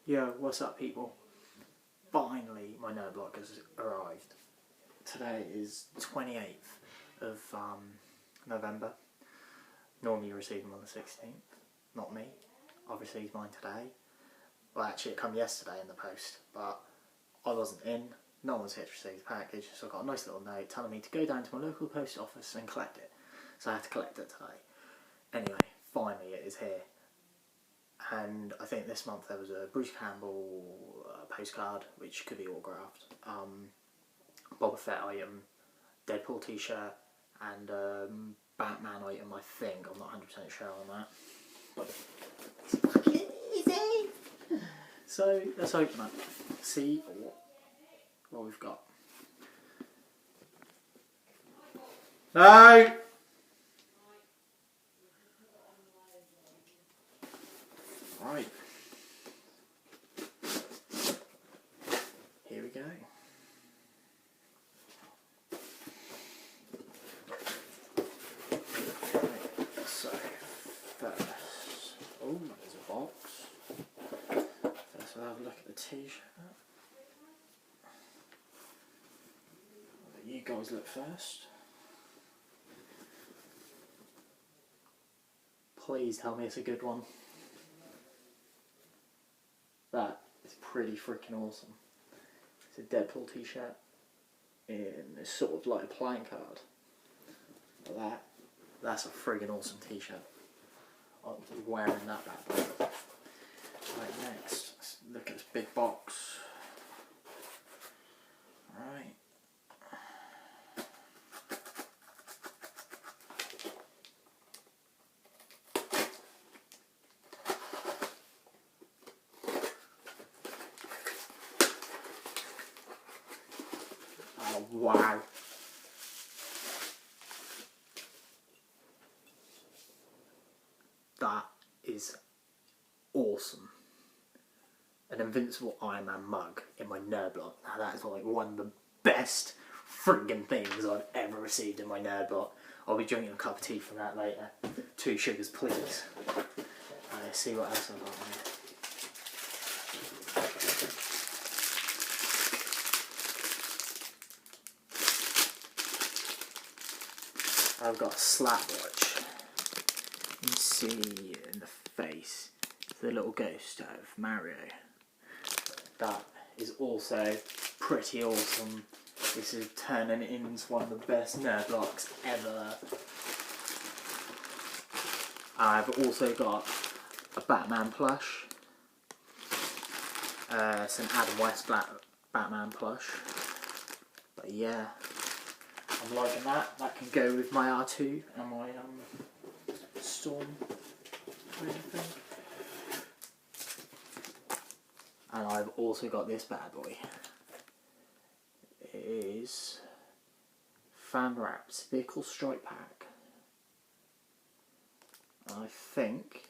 Yo, what's up, people? Finally, my nerd block has arrived. Today is 28th of November. Normally you receive them on the 16th. Not me. I've received mine today. Well, actually it came yesterday in the post, but I wasn't in. No one was here to receive the package, so I got a nice little note telling me to go down to my local post office and collect it. So I had to collect it today. Anyway, finally it is here. And I think this month there was a Bruce Campbell postcard, which could be autographed, Boba Fett item, Deadpool t-shirt, and Batman item, I think. I'm not 100% sure on that. But it's fucking easy! So, let's open it. See what we've got. No! Right. Here we go. Right, so, first, oh, there's a box. First we'll have a look at the t-shirt. I'll let you guys look first. Please tell me it's a good one. That is pretty freaking awesome. It's a Deadpool t-shirt in it's sort of like a playing card. Like that's a friggin' awesome t-shirt. I'll be wearing that bad boy. Right, next, let's look at this big box. Right. Oh, wow. That is awesome. An Invincible Iron Man mug in my nerd block. Now that is like one of the best friggin' things I've ever received in my nerd block. I'll be drinking a cup of tea from that later. 2 sugars, please. Let's see what else I've got here. I've got a slap watch. You can see in the face the little ghost of Mario. That is also pretty awesome. This is turning into one of the best nerd blocks ever. I've also got a Batman plush. It's an Adam West Batman plush. But yeah. I'm liking that. That can go with my R2 and my Storm kind of thing. And I've also got this bad boy. It is Fan Wrapped Vehicle Strike Pack. I think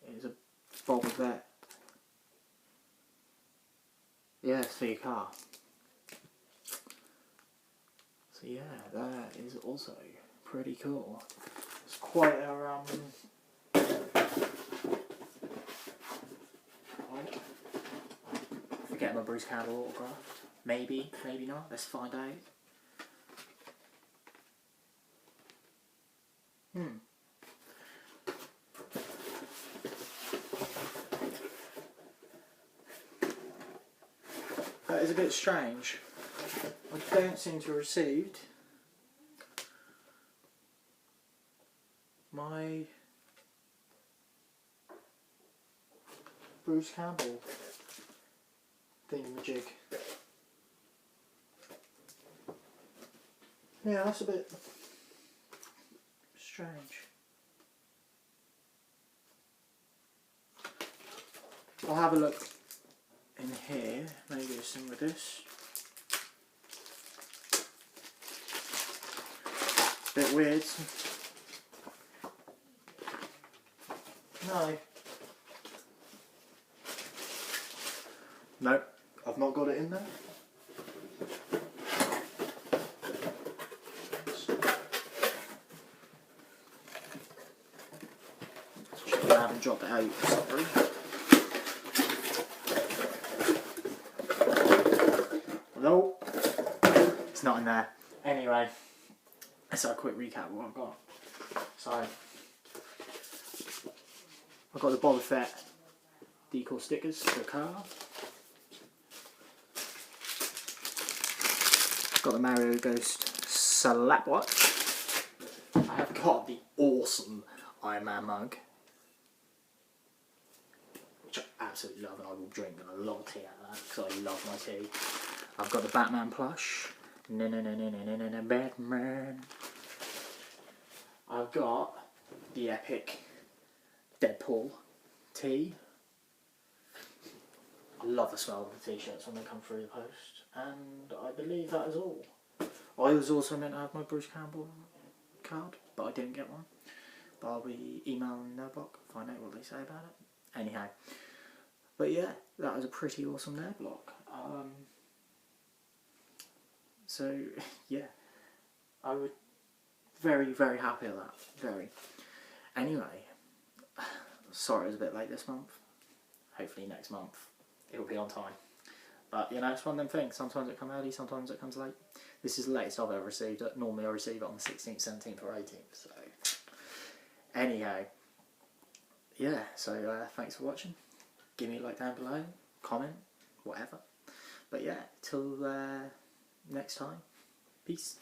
it is a Boba Fett. Yeah, it's for your car. So yeah, that is also pretty cool. It's quite a forget my Bruce Campbell autograph. Maybe, maybe not. Let's find out. That is a bit strange. I don't seem to have received my Bruce Campbell thingamajig. Yeah, that's a bit strange. I'll have a look in here, maybe there's some with this. Bit weird. No. Nope, I've not got it in there. I haven't dropped it out, sorry. It's not in there. Anyway, let's have a quick recap of what I've got. So, I've got the Boba Fett decal stickers for the car. Got the Mario Ghost Slap Watch. I have got the awesome Iron Man mug, which I absolutely love, and I will drink a lot of tea out of that because I love my tea. I've got the Batman plush. Batman. I've got the epic Deadpool tee. I love the smell of the t-shirts when they come through the post, and I believe that is all. I was also meant to have my Bruce Campbell card, but I didn't get one. But I'll be emailing Nerdblock, find out what they say about it. Anyhow, but yeah, that was a pretty awesome Nerdblock. So yeah, I was very, very happy with that. Very. Anyway, sorry it was a bit late this month. Hopefully next month it'll be on time. But you know, it's one of them things. Sometimes it comes early, sometimes it comes late. This is the latest I've ever received it. Normally I receive it on the 16th, 17th or 18th. So anyhow, yeah, so thanks for watching. Give me a like down below, comment, whatever. But yeah, till next time, peace.